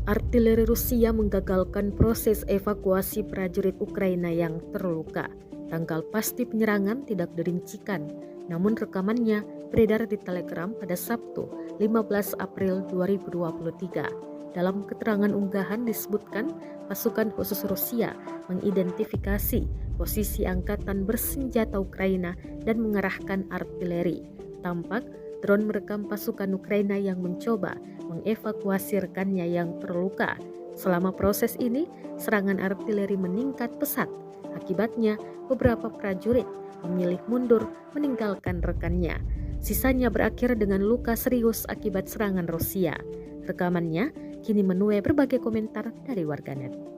Artileri Rusia menggagalkan proses evakuasi prajurit Ukraina yang terluka. Tanggal pasti penyerangan tidak dirincikan, namun rekamannya beredar di Telegram pada Sabtu, 15 April 2023. Dalam keterangan unggahan disebutkan pasukan khusus Rusia mengidentifikasi posisi angkatan bersenjata Ukraina dan mengarahkan artileri. Tampak drone merekam pasukan Ukraina yang mencoba mengevakuasi rekannya yang terluka. Selama proses ini, serangan artileri meningkat pesat. Akibatnya, beberapa prajurit memilih mundur meninggalkan rekannya. Sisanya berakhir dengan luka serius akibat serangan Rusia. Rekamannya kini menuai berbagai komentar dari warganet.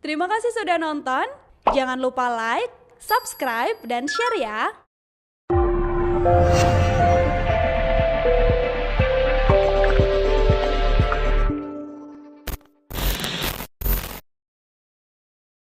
Terima kasih sudah nonton. Jangan lupa like, subscribe, dan share ya.